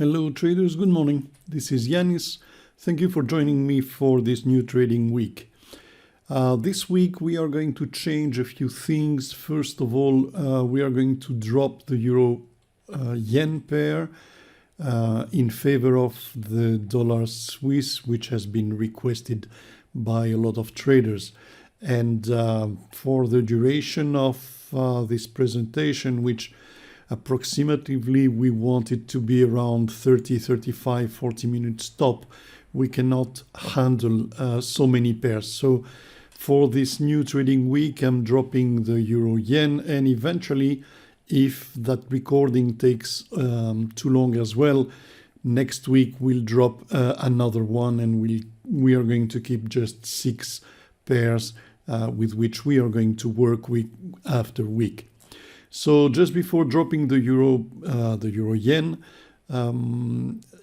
Hello traders, good morning. This is Yanis. Thank you for joining me for this new trading week. This week we are going to change a few things. First of all, we are going to drop the euro yen pair in favor of the dollar Swiss, which has been requested by a lot of traders. And for the duration of this presentation, which approximately we want it to be around 30, 35, 40 minute stop, we cannot handle so many pairs. So for this new trading week, I'm dropping the euro yen, and eventually, if that recording takes too long as well, next week we'll drop another one, and we are going to keep just 6 pairs with which we are going to work week after week. So just before dropping the euro yen,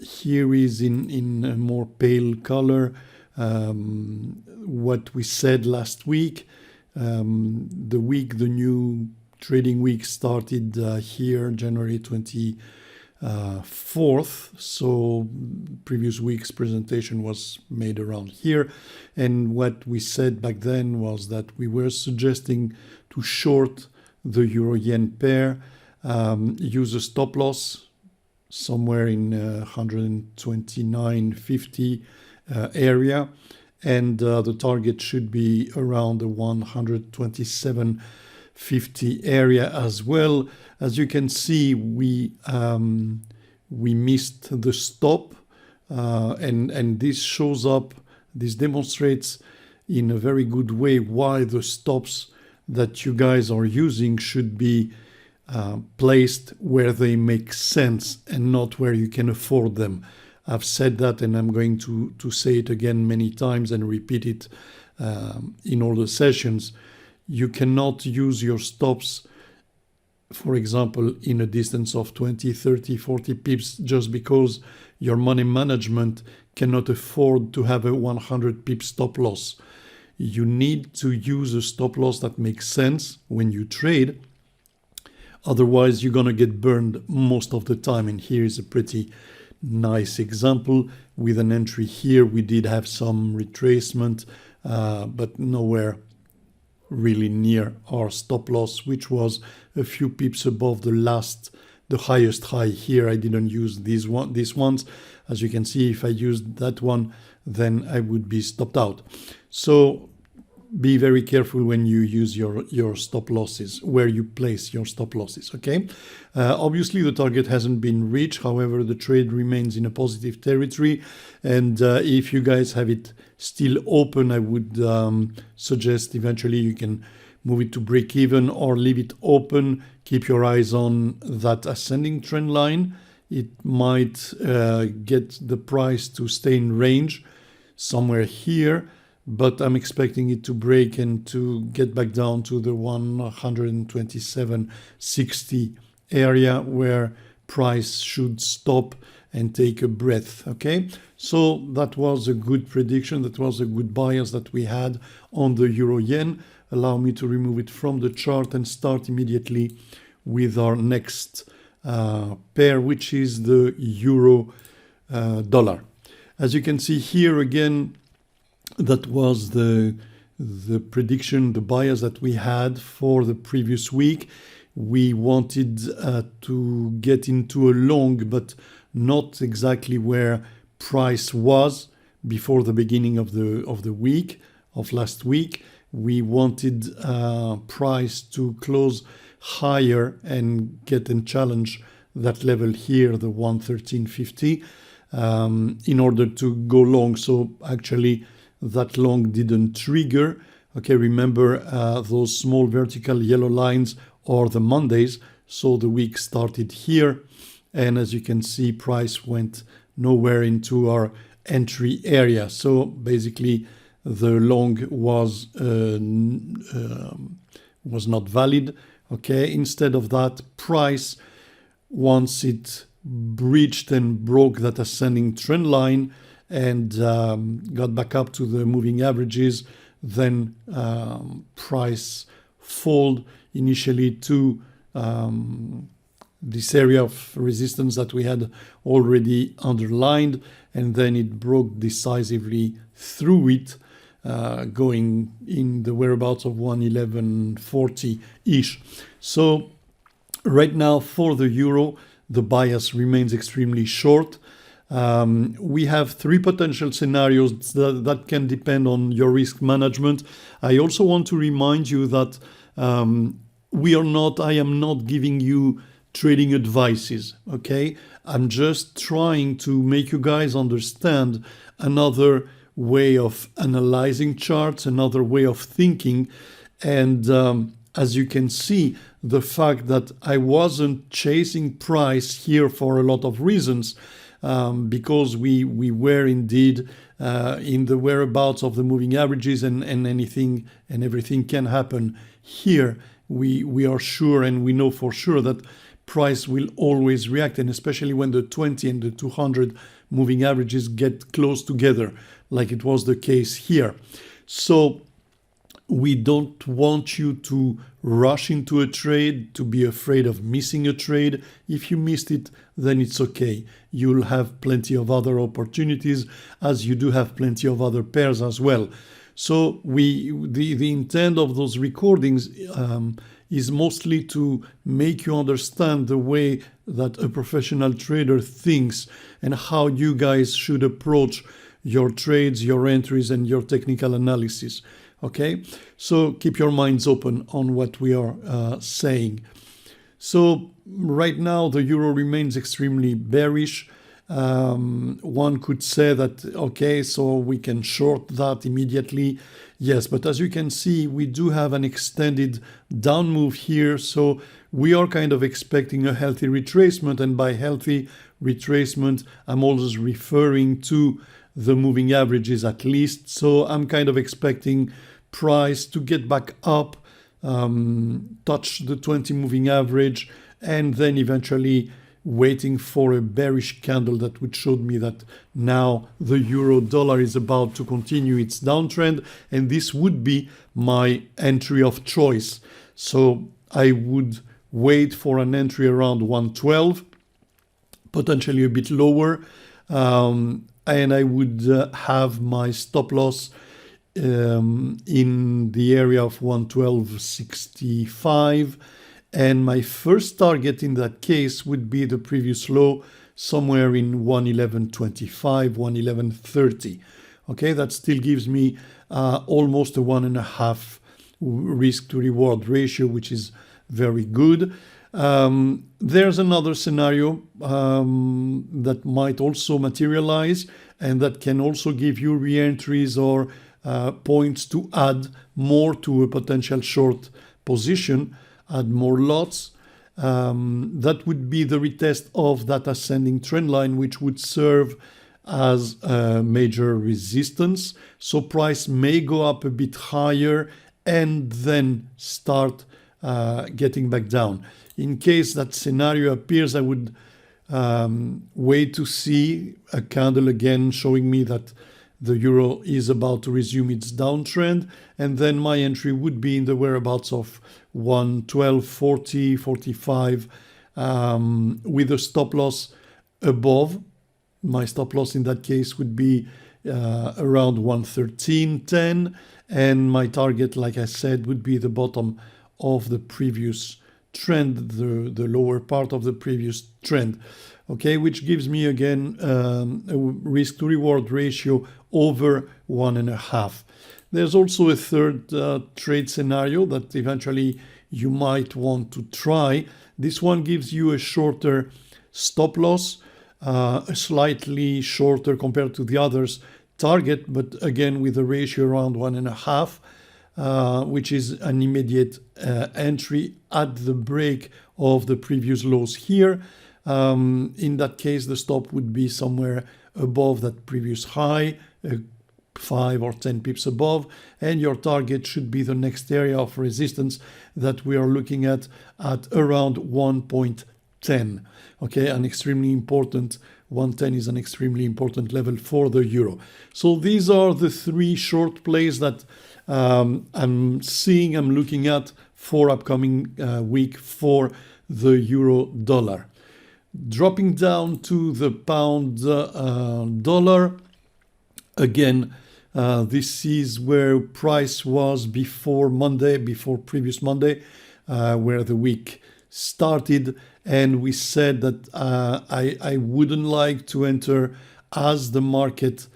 here is in a more pale color what we said last week. The new trading week started here January 24th. So previous week's presentation was made around here, and what we said back then was that we were suggesting to short the euro yen pair, use a stop loss somewhere in 129.50 area, and the target should be around the 127.50 area as well. As you can see, we missed the stop, and this shows up, this demonstrates in a very good way why the stops that you guys are using should be placed where they make sense and not where you can afford them. I've said that, and I'm going to say it again many times and repeat it in all the sessions. You cannot use your stops, for example, in a distance of 20, 30, 40 pips just because your money management cannot afford to have a 100 pip stop loss. You need to use a stop loss that makes sense when you trade. Otherwise, you're going to get burned most of the time. And here is a pretty nice example with an entry here. We did have some retracement, but nowhere really near our stop loss, which was a few pips above the highest high here. I didn't use these ones. As you can see, if I used that one, then I would be stopped out. So be very careful when you use your stop losses, where you place your stop losses, okay? Obviously, the target hasn't been reached. However, the trade remains in a positive territory. And if you guys have it still open, I would suggest eventually you can move it to break even or leave it open. Keep your eyes on that ascending trend line. It might get the price to stay in range somewhere here, but I'm expecting it to break and to get back down to the 127.60 area where price should stop and take a breath, okay? So that was a good prediction. That was a good bias that we had on the euro yen. Allow me to remove it from the chart and start immediately with our next pair, which is the euro dollar. As you can see here again, that was the prediction, the bias that we had for the previous week. We wanted to get into a long, but not exactly where price was before the beginning of the week, of last week. We wanted price to close higher and get and challenge that level here, the 113.50, in order to go long. So actually, that long didn't trigger. Okay, remember those small vertical yellow lines are the Mondays. So the week started here, and as you can see, price went nowhere into our entry area. So basically, the long was not valid. Okay, instead of that, price, once it breached and broke that ascending trend line and got back up to the moving averages, then price fold initially to this area of resistance that we had already underlined, and then it broke decisively through it, going in the whereabouts of 111.40-ish. So right now for the euro, the bias remains extremely short. We have three potential scenarios that can depend on your risk management. I also want to remind you that I am not giving you trading advices, okay? I'm just trying to make you guys understand another way of analyzing charts, another way of thinking. And as you can see, the fact that I wasn't chasing price here for a lot of reasons, because we were indeed in the whereabouts of the moving averages, and anything and everything can happen here. We are sure, and we know for sure, that price will always react, and especially when the 20 and the 200 moving averages get close together, like it was the case here. So we don't want you to rush into a trade, to be afraid of missing a trade. If you missed it, then it's okay. You'll have plenty of other opportunities, as you do have plenty of other pairs as well. So the intent of those recordings is mostly to make you understand the way that a professional trader thinks and how you guys should approach your trades, your entries, and your technical analysis. Okay, so keep your minds open on what we are saying. So right now the euro remains extremely bearish. One could say that, okay, so we can short that immediately. Yes, but as you can see, we do have an extended down move here. So we are kind of expecting a healthy retracement. And by healthy retracement, I'm always referring to the moving averages at least. So I'm kind of expecting price to get back up, touch the 20 moving average, and then eventually waiting for a bearish candle that would show me that now the euro dollar is about to continue its downtrend, and this would be my entry of choice. So I would wait for an entry around 112, potentially a bit lower, and I would have my stop loss in the area of 112.65, and my first target in that case would be the previous low somewhere in 111.25, 111.30. Okay, that still gives me almost a 1.5 risk to reward ratio, which is very good. There's another scenario that might also materialize, and that can also give you re-entries or points to add more to a potential short position, add more lots. That would be the retest of that ascending trend line, which would serve as a major resistance. So price may go up a bit higher and then start getting back down. In case that scenario appears, I would wait to see a candle again showing me that the euro is about to resume its downtrend, and then my entry would be in the whereabouts of 112.40, 45, with a stop loss above. My stop loss in that case would be around 113.10, and my target, like I said, would be the bottom of the previous trend, the lower part of the previous trend. Okay, which gives me again a risk to reward ratio over 1.5. There's also a third trade scenario that eventually you might want to try. This one gives you a shorter stop loss, a slightly shorter compared to the others target, but again with a ratio around 1.5, which is an immediate entry at the break of the previous lows here. In that case, the stop would be somewhere above that previous high, 5 or 10 pips above, and your target should be the next area of resistance that we are looking at around 1.10. Okay, an extremely important 110 is an extremely important level for the euro. So these are the three short plays that I'm looking at for upcoming week for the euro dollar. Dropping down to the pound dollar, again, this is where price was before Monday, before previous Monday, where the week started, and we said that I wouldn't like to enter as the market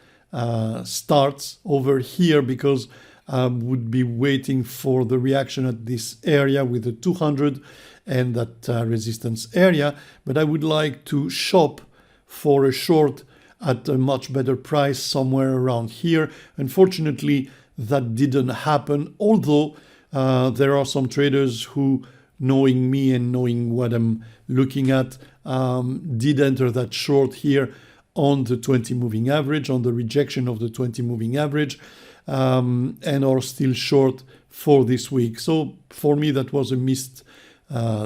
starts over here, because I would be waiting for the reaction at this area with the 200 and that resistance area, but I would like to shop for a short at a much better price somewhere around here. Unfortunately, that didn't happen, although there are some traders who, knowing me and knowing what I'm looking at, did enter that short here on the 20 moving average, on the rejection of the 20 moving average, and are still short for this week. So for me, that was a missed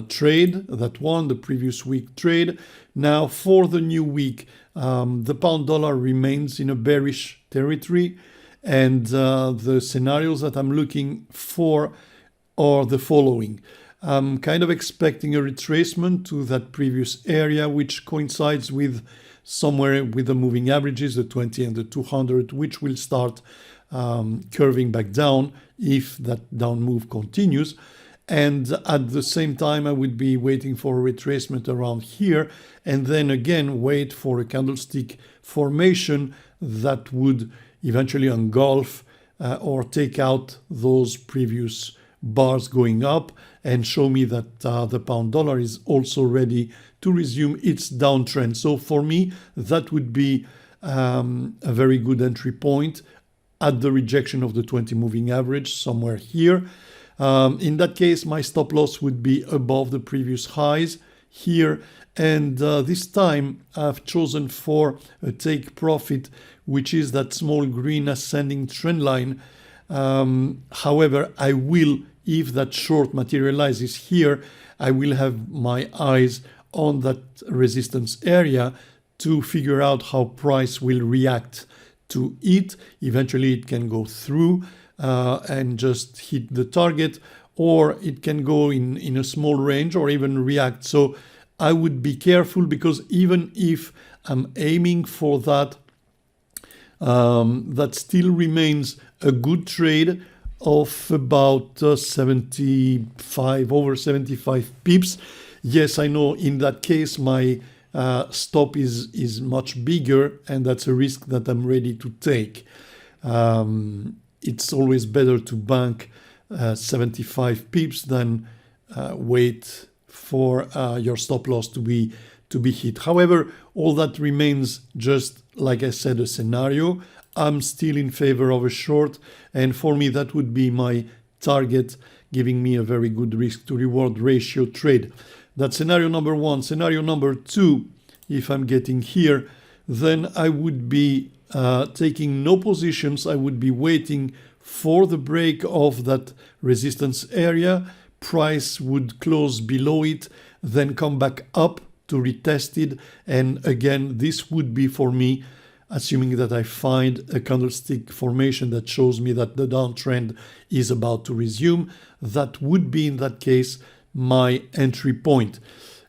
trade, that one, the previous week trade. Now for the new week, the pound dollar remains in a bearish territory, and the scenarios that I'm looking for are the following. I'm kind of expecting a retracement to that previous area, which coincides with somewhere with the moving averages, the 20 and the 200, which will start curving back down if that down move continues. And at the same time, I would be waiting for a retracement around here, and then again wait for a candlestick formation that would eventually engulf or take out those previous bars going up, and show me that the pound dollar is also ready to resume its downtrend. So for me, that would be a very good entry point at the rejection of the 20 moving average, somewhere here. In that case, my stop loss would be above the previous highs here, and this time I've chosen for a take profit, which is that small green ascending trend line. However, I will, if that short materializes here, I will have my eyes on that resistance area to figure out how price will react to it. Eventually it can go through and just hit the target, or it can go in a small range or even react. So I would be careful, because even if I'm aiming for that, that still remains a good trade of about 75, over 75 pips. Yes, I know in that case my stop is much bigger, and that's a risk that I'm ready to take. It's always better to bank 75 pips than wait for your stop loss to be hit. However, all that remains, just like I said, a scenario. I'm still in favor of a short, and for me that would be my target, giving me a very good risk to reward ratio trade. That's scenario number one. Scenario number two, if I'm getting here, then I would be taking no positions. I would be waiting for the break of that resistance area. Price would close below it, then come back up to retest it, and again this would be for me, assuming that I find a candlestick formation that shows me that the downtrend is about to resume, that would be in that case my entry point.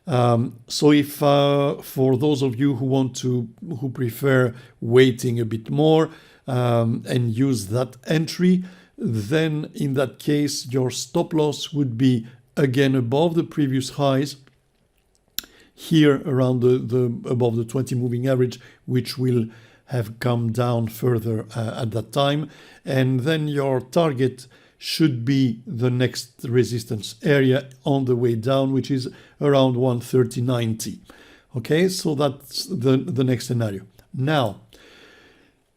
So if for those of you who prefer waiting a bit more and use that entry, then in that case your stop loss would be again above the previous highs, here around the above the 20 moving average, which will have come down further at that time, and then your target should be the next resistance area on the way down, which is around 130.90. Okay, so that's the next scenario. Now,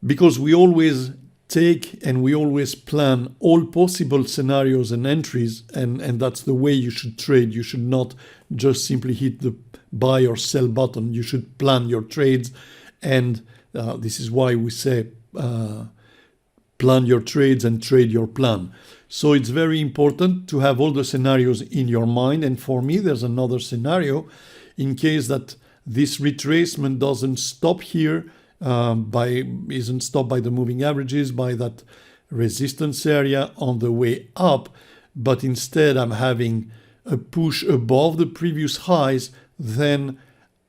because we always take and we always plan all possible scenarios and entries, and that's the way you should trade. You should not just simply hit the buy or sell button. You should plan your trades, and this is why we say plan your trades and trade your plan. So it's very important to have all the scenarios in your mind. And for me, there's another scenario in case that this retracement doesn't stop here, isn't stopped by the moving averages, by that resistance area on the way up, but instead I'm having a push above the previous highs, then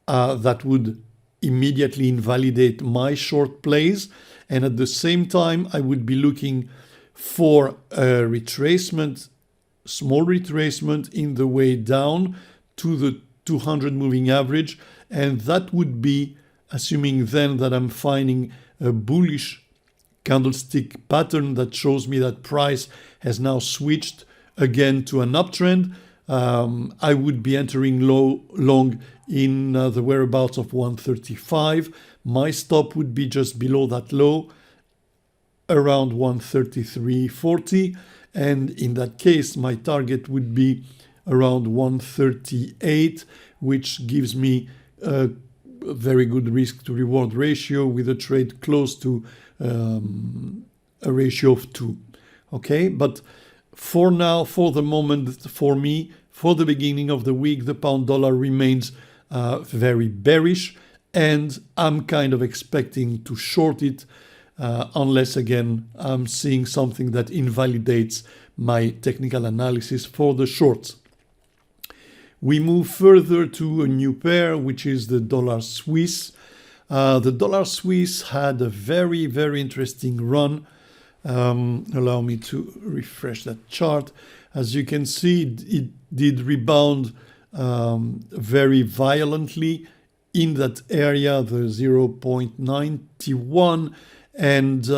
that would immediately invalidate my short plays. And at the same time, I would be looking for a retracement, small retracement in the way down to the 200 moving average. And that would be assuming then that I'm finding a bullish candlestick pattern that shows me that price has now switched again to an uptrend. I would be entering long in the whereabouts of 135. My stop would be just below that low, around 133.40, and in that case my target would be around 138, which gives me a very good risk to reward ratio with a trade close to a ratio of 2. Okay, but for now, for the moment, for me, for the beginning of the week, the pound dollar remains very bearish, and I'm kind of expecting to short it unless again I'm seeing something that invalidates my technical analysis for the shorts. We move further to a new pair, which is the dollar Swiss. The dollar Swiss had a very, very interesting run. Allow me to refresh that chart. As you can see, it did rebound very violently in that area, the 0.91, and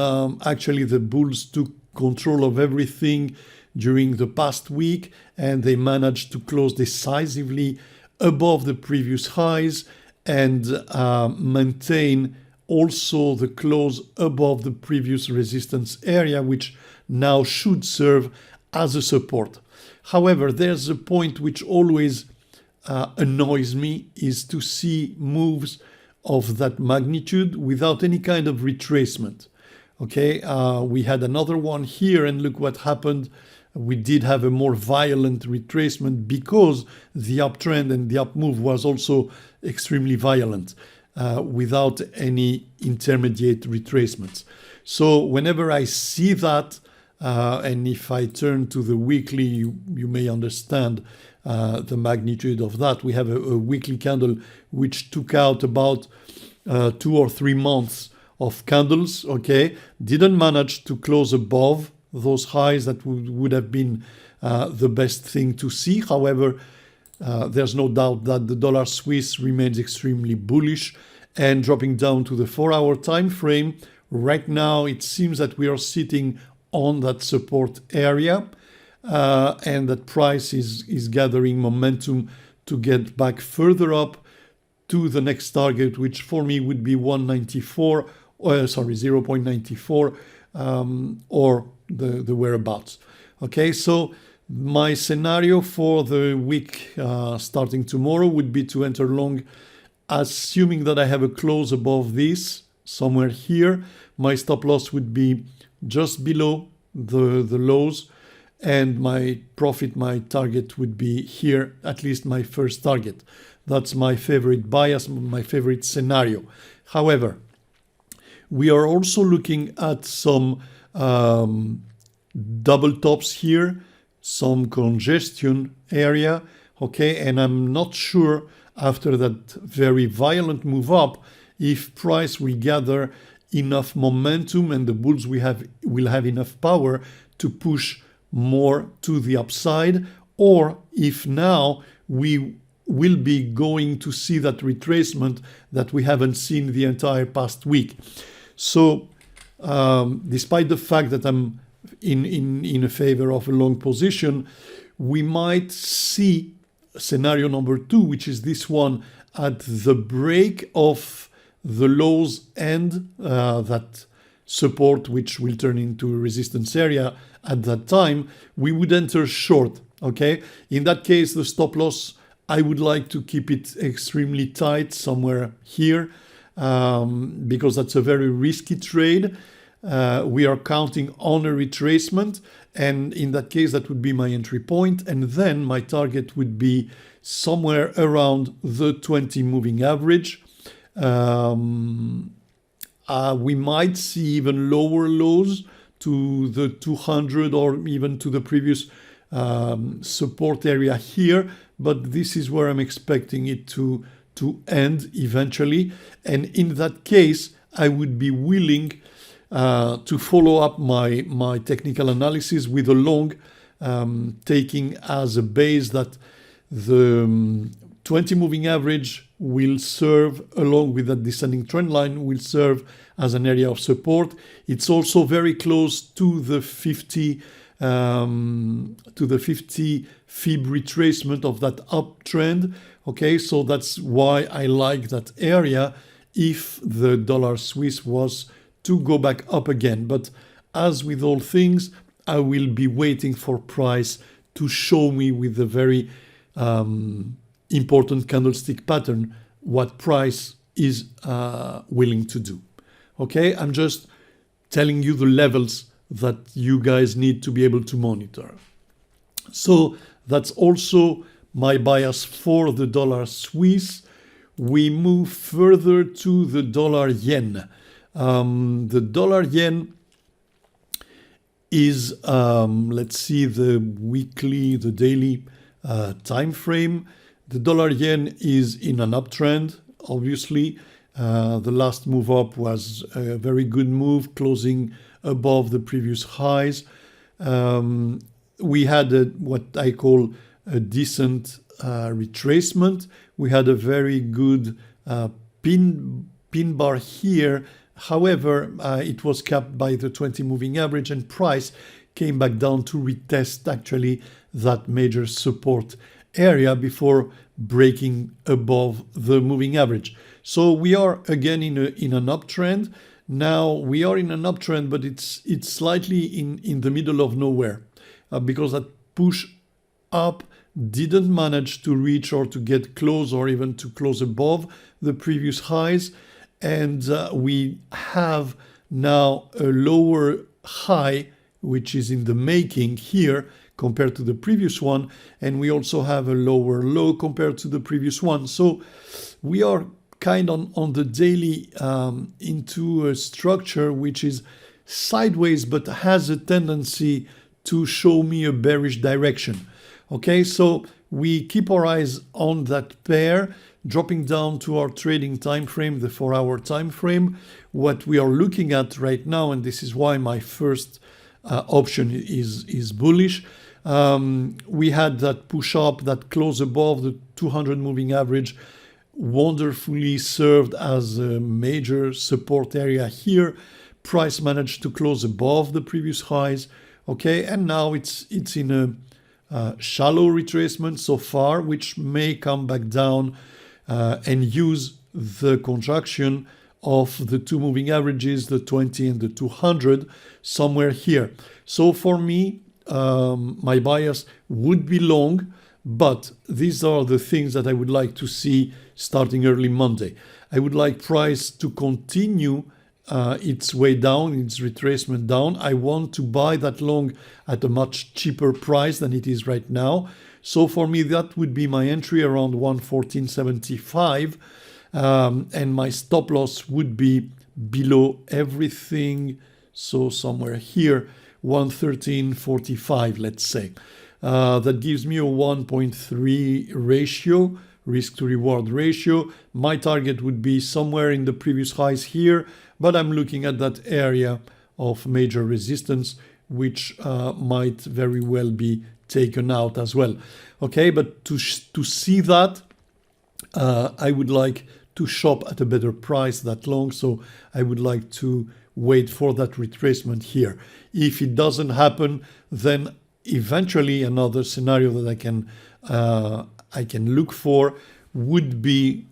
actually the bulls took control of everything during the past week, and they managed to close decisively above the previous highs and maintain also the close above the previous resistance area, which now should serve as a support. However, there's a point which always annoys me, is to see moves of that magnitude without any kind of retracement. Okay, we had another one here, and look what happened. We did have a more violent retracement because the uptrend and the up move was also extremely violent without any intermediate retracements. So whenever I see that, and if I turn to the weekly, you may understand the magnitude of that. We have a weekly candle which took out about 2 or 3 months of candles, okay? Didn't manage to close above those highs. That would have been the best thing to see. However, there's no doubt that the dollar Swiss remains extremely bullish, and dropping down to the 4-hour time frame, right now it seems that we are sitting on that support area, and that price is gathering momentum to get back further up to the next target, which for me would be 0.94 or the whereabouts. Okay, so my scenario for the week starting tomorrow would be to enter long, assuming that I have a close above this somewhere here. My stop loss would be just below the lows, and my profit, my target would be here, at least my first target. That's my favorite bias, my favorite scenario. However, we are also looking at some double tops here, some congestion area, okay, and I'm not sure after that very violent move up if price will gather enough momentum and the bulls will have enough power to push more to the upside, or if now we will be going to see that retracement that we haven't seen the entire past week. So despite the fact that I'm in a favor of a long position, we might see scenario number 2, which is this one, at the break of the lows and that support, which will turn into a resistance area at that time, we would enter short. Okay, in that case, the stop loss, I would like to keep it extremely tight somewhere here, because that's a very risky trade. We are counting on a retracement, and in that case that would be my entry point, and then my target would be somewhere around the 20 moving average. We might see even lower lows to the 200 or even to the previous support area here, but this is where I'm expecting it to end eventually. And in that case, I would be willing to follow up my technical analysis with a long, taking as a base that the 20 moving average will serve, along with that descending trend line, will serve as an area of support. It's also very close to the 50 fib retracement of that uptrend. Okay, so that's why I like that area if the dollar Swiss was to go back up again. But as with all things, I will be waiting for price to show me with a very important candlestick pattern what price is willing to do. Okay, I'm just telling you the levels that you guys need to be able to monitor. So that's also my bias for the dollar Swiss. We move further to the dollar yen. The dollar yen is, let's see the weekly, the daily time frame. The dollar yen is in an uptrend, obviously. The last move up was a very good move, closing above the previous highs. We had what I call a decent retracement. We had a very good pin bar here. However, it was capped by the 20 moving average, and price came back down to retest actually that major support area before breaking above the moving average. So we are again in an uptrend. Now we are in an uptrend, but it's slightly in the middle of nowhere because that push up didn't manage to reach or to get close or even to close above the previous highs. And we have now a lower high, which is in the making here compared to the previous one. And we also have a lower low compared to the previous one. So we are kind of on the daily into a structure which is sideways, but has a tendency to show me a bearish direction. Okay, so we keep our eyes on that pair. Dropping down to our trading time frame, the 4-hour time frame, what we are looking at right now, and this is why my first option is bullish. We had that push up that closed above the 200 moving average, wonderfully served as a major support area here. Price managed to close above the previous highs. Okay, and now it's in a shallow retracement so far, which may come back down and use the contraction of the two moving averages, the 20 and the 200, somewhere here. So for me, my bias would be long, but these are the things that I would like to see starting early Monday. I would like price to continue its way down, its retracement down. I want to buy that long at a much cheaper price than it is right now. So for me, that would be my entry around 114.75, and my stop loss would be below everything. So somewhere here, 113.45, let's say. That gives me a 1.3 ratio, risk to reward ratio. My target would be somewhere in the previous highs here, but I'm looking at that area of major resistance, which might very well be taken out as well. Okay, but to see that, I would like to shop at a better price that long, so I would like to wait for that retracement here. If it doesn't happen, then eventually another scenario that I can look for would be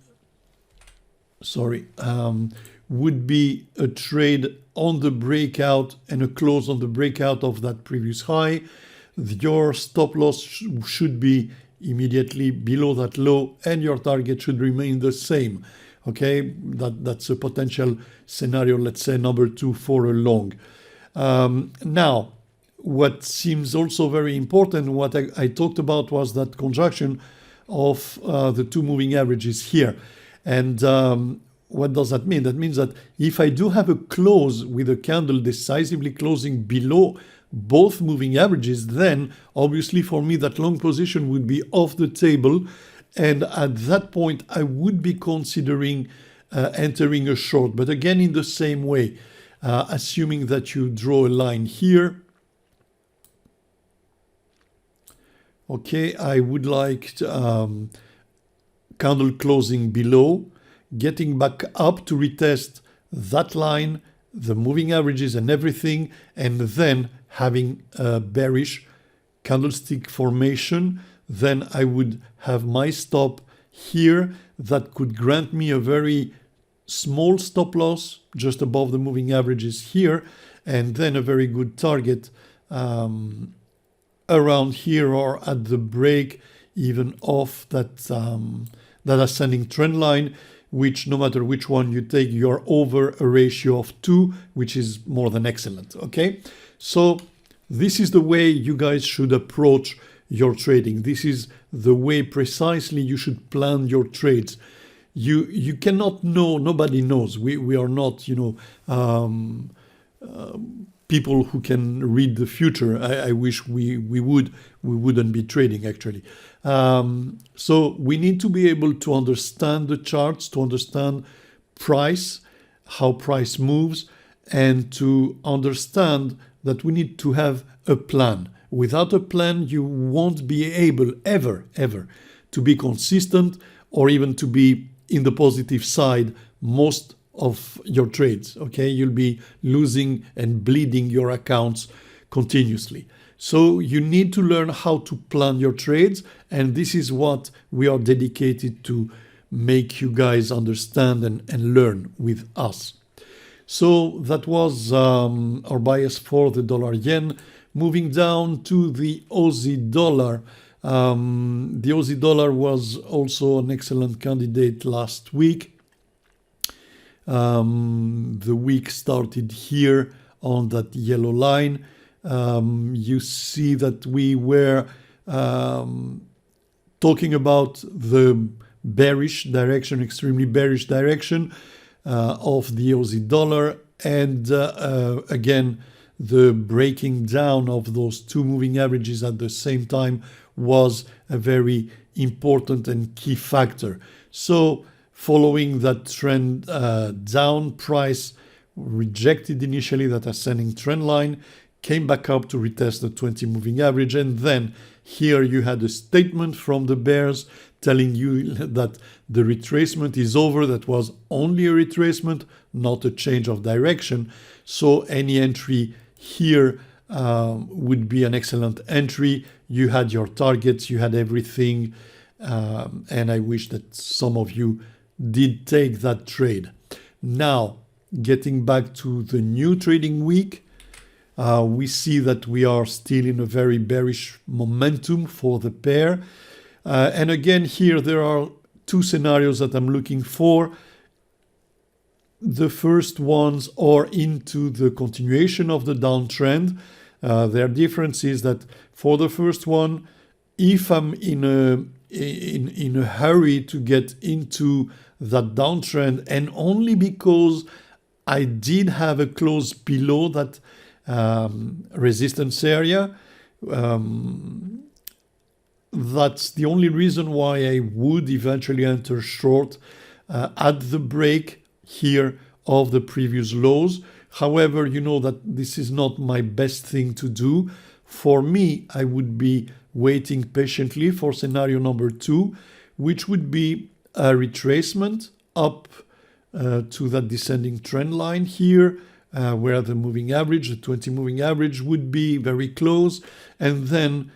a trade on the breakout and a close on the breakout of that previous high. Your stop loss should be immediately below that low, and your target should remain the same. Okay, that's a potential scenario, let's say number 2 for a long. Now, what seems also very important, what I talked about, was that contraction of the two moving averages here. And what does that mean? That means that if I do have a close with a candle decisively closing below both moving averages, then obviously for me that long position would be off the table, and at that point I would be considering entering a short, but again in the same way, assuming that you draw a line here. Okay, I would like to, candle closing below, getting back up to retest that line, the moving averages and everything, and then having a bearish candlestick formation. Then I would have my stop here that could grant me a very small stop loss just above the moving averages here, and then a very good target around here or at the break even off that that ascending trend line, which no matter which one you take, you're over a ratio of 2, which is more than excellent. Okay, so this is the way you guys should approach your trading. This is the way precisely you should plan your trades. You cannot know, nobody knows. We are not, people who can read the future. I wish we wouldn't be trading actually. So we need to be able to understand the charts, to understand price, how price moves, and to understand that we need to have a plan. Without a plan, you won't be able ever to be consistent or even to be in the positive side most of your trades. Okay, you'll be losing and bleeding your accounts continuously. So you need to learn how to plan your trades, and this is what we are dedicated to make you guys understand and learn with us. So that was our bias for the dollar yen. Moving down to the Aussie dollar. The Aussie dollar was also an excellent candidate last week. The week started here on that yellow line. You see that we were talking about the bearish direction, extremely bearish direction of the Aussie dollar, and again the breaking down of those two moving averages at the same time was a very important and key factor. So following that trend down, price rejected initially that ascending trend line, came back up to retest the 20 moving average, and then here you had a statement from the bears telling you that the retracement is over. That was only a retracement, not a change of direction. So any entry here would be an excellent entry. You had your targets, you had everything, and I wish that some of you did take that trade. Now, getting back to the new trading week, we see that we are still in a very bearish momentum for the pair. And again, here there are two scenarios that I'm looking for. The first ones are into the continuation of the downtrend. Their difference is that for the first one, if I'm in a hurry to get into that downtrend, and only because I did have a close below that resistance area, that's the only reason why I would eventually enter short at the break here of the previous lows. However, you know that this is not my best thing to do. For me, I would be waiting patiently for scenario number 2, which would be a retracement up to that descending trend line here, where the moving average, the 20 moving average, would be very close, and then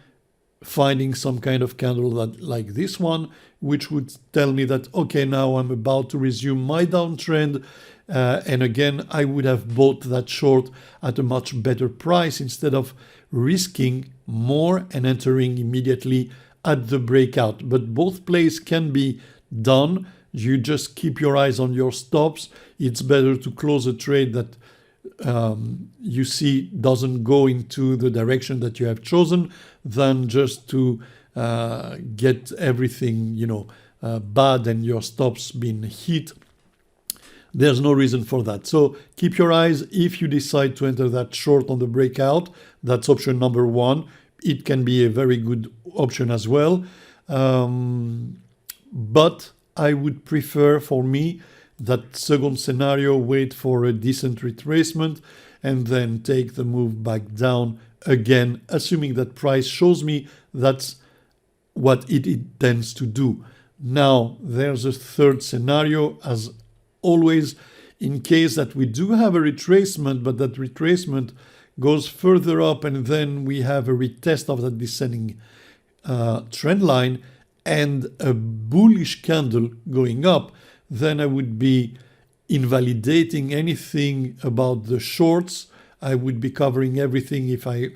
finding some kind of candle that, like this one, which would tell me that, okay, now I'm about to resume my downtrend. And again, I would have bought that short at a much better price instead of risking more and entering immediately at the breakout. But both plays can be done. You just keep your eyes on your stops. It's better to close a trade that you see doesn't go into the direction that you have chosen than just to get everything bad and your stops being hit. There's no reason for that. So keep your eyes. If you decide to enter that short on the breakout, that's option number one. It can be a very good option as well. But I would prefer, for me, that second scenario, wait for a decent retracement and then take the move back down again, assuming that price shows me that's what it intends to do. Now, there's a third scenario, as always, in case that we do have a retracement, but that retracement goes further up and then we have a retest of that descending trend line and a bullish candle going up, then I would be invalidating anything about the shorts. I would be covering everything if I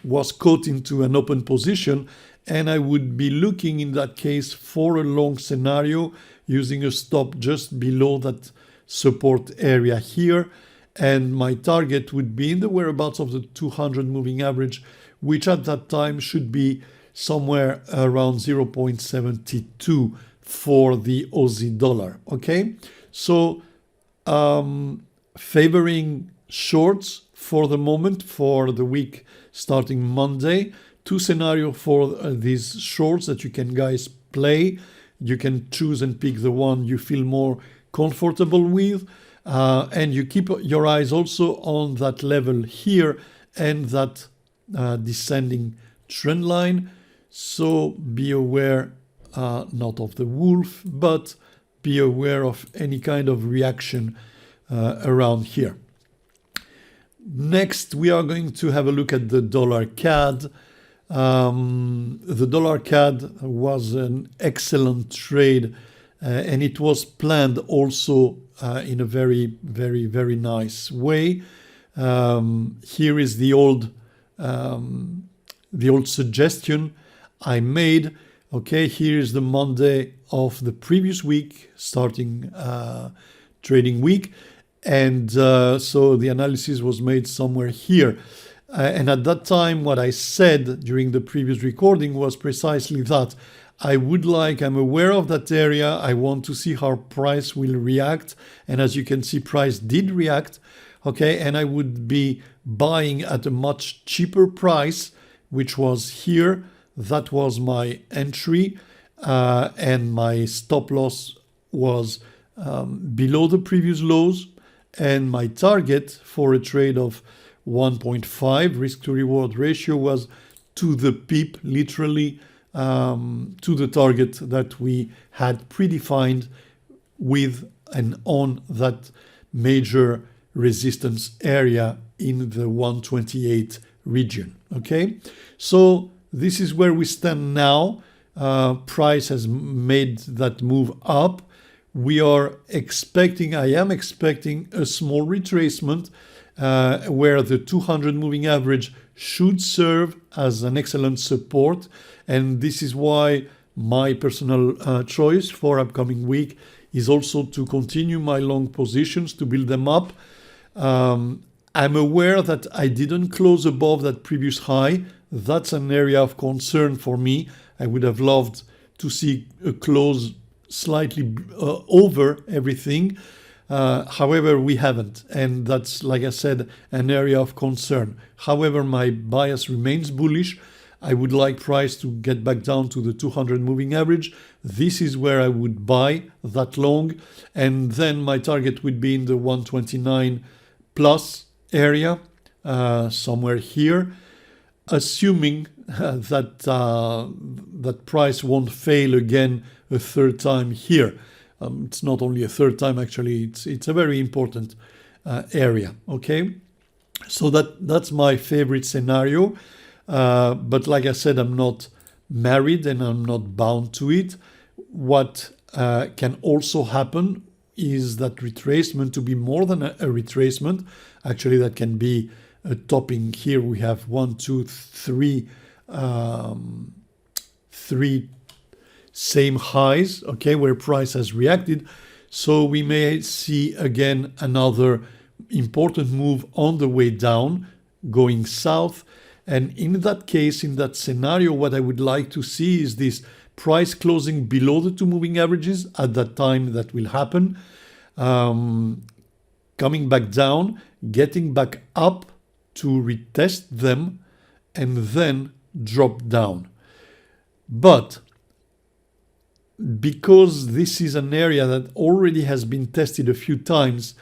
was caught into an open position, and I would be looking in that case for a long scenario using a stop just below that support area here, and my target would be in the whereabouts of the 200 moving average, which at that time should be somewhere around 0.72 for the Aussie dollar. Okay, so favoring shorts for the moment for the week starting Monday. Two scenarios for these shorts that you can guys play. You can choose and pick the one you feel more comfortable with, and you keep your eyes also on that level here and that descending trend line. So be aware, not of the wolf, but be aware of any kind of reaction around here. Next, we are going to have a look at the Dollar Cad. The Dollar Cad was an excellent trade, and it was planned also in a very, very, very nice way. Here is the old suggestion I made. Okay, here is the Monday of the previous week, starting trading week. And so the analysis was made somewhere here. And at that time, what I said during the previous recording was precisely that. I'm aware of that area. I want to see how price will react. And as you can see, price did react. Okay, and I would be buying at a much cheaper price, which was here. That was my entry. And my stop loss was below the previous lows. And my target for a trade of 1.5 risk to reward ratio was to the pip, literally to the target that we had predefined with and on that major resistance area in the 128 region. Okay, so this is where we stand now. Price has made that move up. I am expecting a small retracement where the 200 moving average should serve as an excellent support. And this is why my personal choice for upcoming week is also to continue my long positions, to build them up. I'm aware that I didn't close above that previous high. That's an area of concern for me. I would have loved to see a close slightly over everything. However, we haven't. And that's, like I said, an area of concern. However, my bias remains bullish. I would like price to get back down to the 200 moving average. This is where I would buy that long. And then my target would be in the 129 plus area, somewhere here, assuming that price won't fail again a third time here. It's not only a third time, actually, it's a very important area. Okay, so that's my favorite scenario. But like I said, I'm not married and I'm not bound to it. What can also happen is that retracement to be more than a retracement. Actually, that can be a topping. Here we have 1, 2, 3, 3 same highs, okay, where price has reacted. So we may see again another important move on the way down, going south. And in that case, in that scenario, what I would like to see is this price closing below the two moving averages. At that time, that will happen. coming back down, getting back up to retest them, and then drop down. But because this is an area that already has been tested a few times,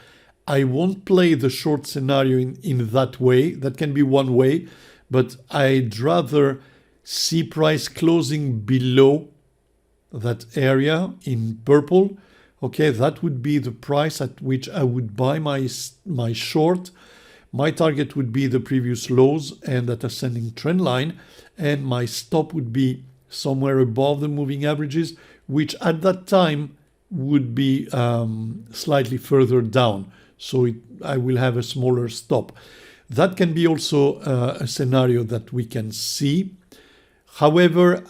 I won't play the short scenario in that way. That can be one way, but I'd rather see price closing below that area in purple. Okay, that would be the price at which I would buy my short. My target would be the previous lows and that ascending trend line, and my stop would be somewhere above the moving averages, which at that time would be slightly further down. So I will have a smaller stop. That can be also a scenario that we can see. However,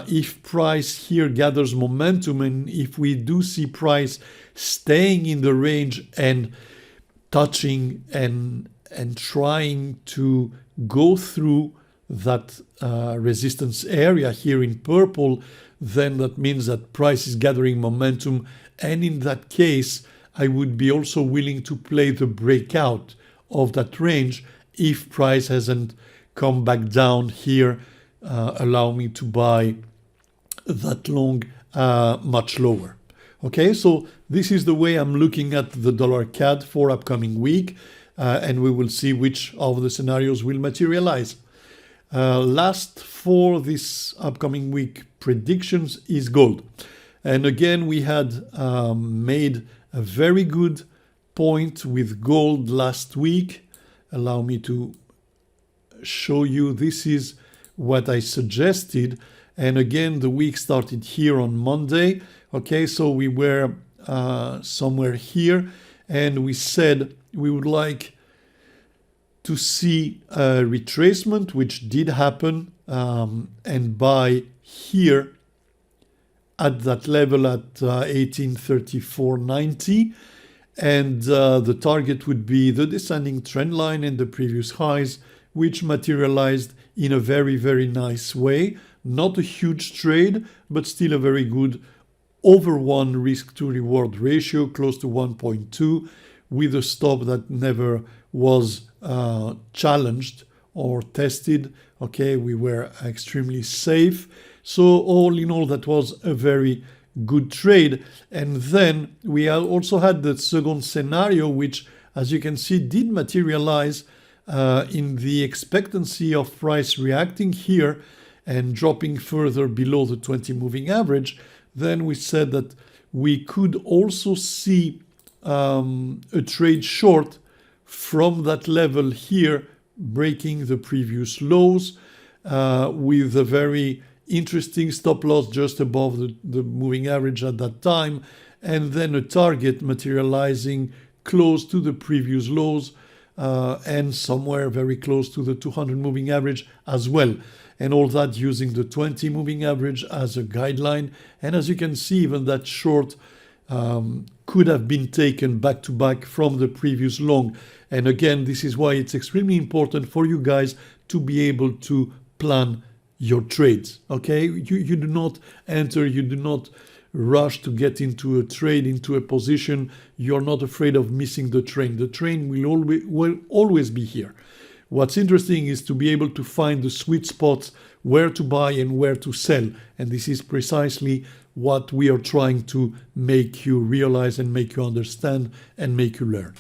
if price here gathers momentum, and if we do see price staying in the range and touching and trying to go through that resistance area here in purple, then that means that price is gathering momentum. And in that case, I would be also willing to play the breakout of that range if price hasn't come back down here, allow me to buy that long much lower. Okay, so this is the way I'm looking at the dollar CAD for upcoming week, and we will see which of the scenarios will materialize. Last for this upcoming week predictions is gold. And again, we had made a very good point with gold last week. Allow me to show you. This is what I suggested. And again, the week started here on Monday. Okay, so we were somewhere here, and we said we would like to see a retracement, which did happen, and buy here at that level at 1834.90, and the target would be the descending trend line and the previous highs, which materialized in a very, very nice way. Not a huge trade, but still a very good over 1 risk to reward ratio, close to 1.2, with a stop that never was challenged or tested. Okay, we were extremely safe. So all in all, that was a very good trade. And then we also had the second scenario, which, as you can see, did materialize in the expectancy of price reacting here and dropping further below the 20 moving average. Then we said that we could also see a trade short from that level here, breaking the previous lows with a very interesting stop loss just above the moving average at that time, and then a target materializing close to the previous lows and somewhere very close to the 200 moving average as well. And all that using the 20 moving average as a guideline. And as you can see, even that short could have been taken back to back from the previous long. And again, this is why it's extremely important for you guys to be able to plan your trades. Okay, you do not enter, you do not rush to get into a trade, into a position. You're not afraid of missing the train. The train will always be here. What's interesting is to be able to find the sweet spots where to buy and where to sell. And this is precisely what we are trying to make you realize and make you understand and make you learn.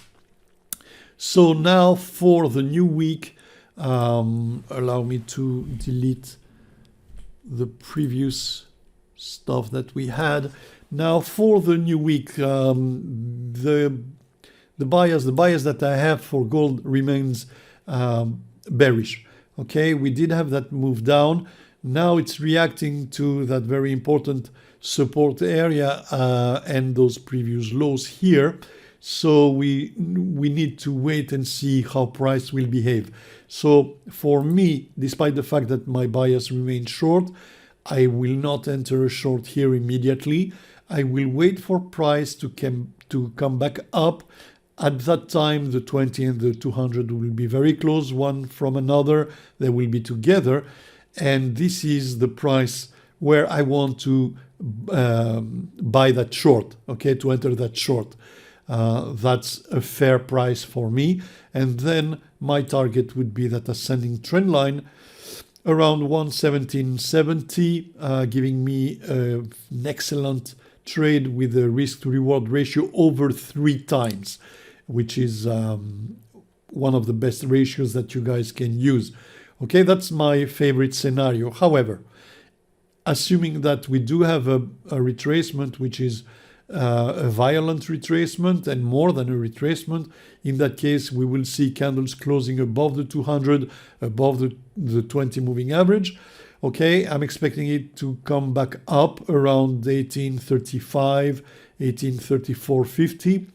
So now for the new week, allow me to delete the previous stuff that we had. Now for the new week, the bias that I have for gold remains bearish. Okay, we did have that move down. Now it's reacting to that very important support area and those previous lows here. So we need to wait and see how price will behave. So for me, despite the fact that my bias remains short, I will not enter a short here immediately. I will wait for price to come back up. At that time, the 20 and the 200 will be very close, one from another. They will be together. And this is the price where I want to buy that short, okay, to enter that short. that's a fair price for me. And then my target would be that ascending trend line around 117.70, giving me an excellent trade with a risk to reward ratio over 3 times, which is one of the best ratios that you guys can use. Okay, that's my favorite scenario. However, assuming that we do have a retracement, which is a violent retracement and more than a retracement, in that case we will see candles closing above the 200, above the 20 moving average. Okay, I'm expecting it to come back up around 1835, 1834.50,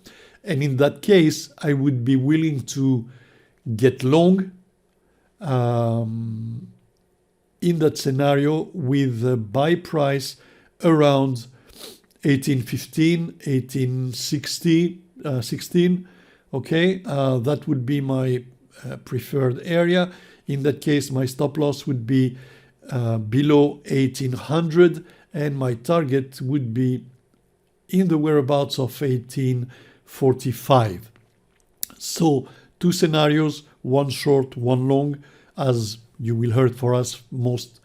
and in that case I would be willing to get long in that scenario with a buy price around 1815, 1860, 16. Okay, that would be my preferred area. In that case, my stop loss would be below 1800, and my target would be in the whereabouts of 1845. So 2 scenarios, 1 short, 1 long, as you will hear from us most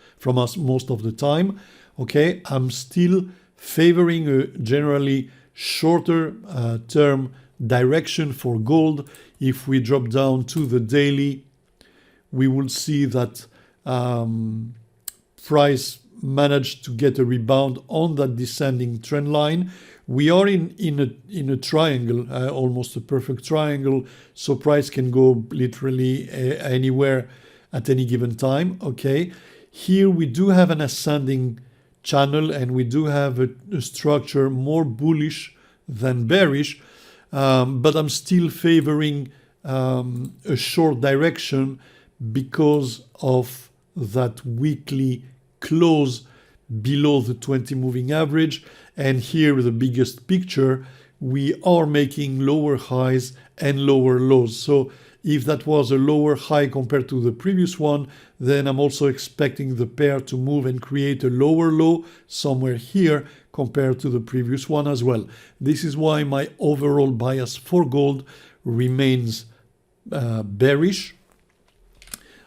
of the time. Okay, I'm still favoring a generally shorter term direction for gold. If we drop down to the daily, we will see that price managed to get a rebound on that descending trend line. We are in a triangle, almost a perfect triangle, so price can go literally anywhere at any given time. Okay, here we do have an ascending channel and we do have a structure more bullish than bearish, but I'm still favoring a short direction because of that weekly close below the 20 moving average. And here the biggest picture, we are making lower highs and lower lows. So if that was a lower high compared to the previous one, then I'm also expecting the pair to move and create a lower low somewhere here compared to the previous one as well. This is why my overall bias for gold remains bearish.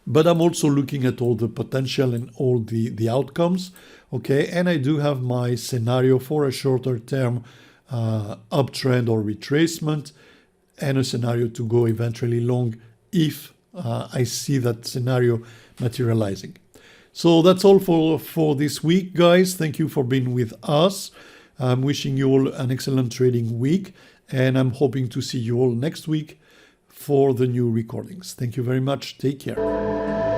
But I'm also looking at all the potential and all the outcomes. Okay, and I do have my scenario for a shorter term uptrend or retracement, and a scenario to go eventually long if I see that scenario materializing. So that's all for this week, guys. Thank you for being with us. I'm wishing you all an excellent trading week, and I'm hoping to see you all next week for the new recordings. Thank you very much. Take care.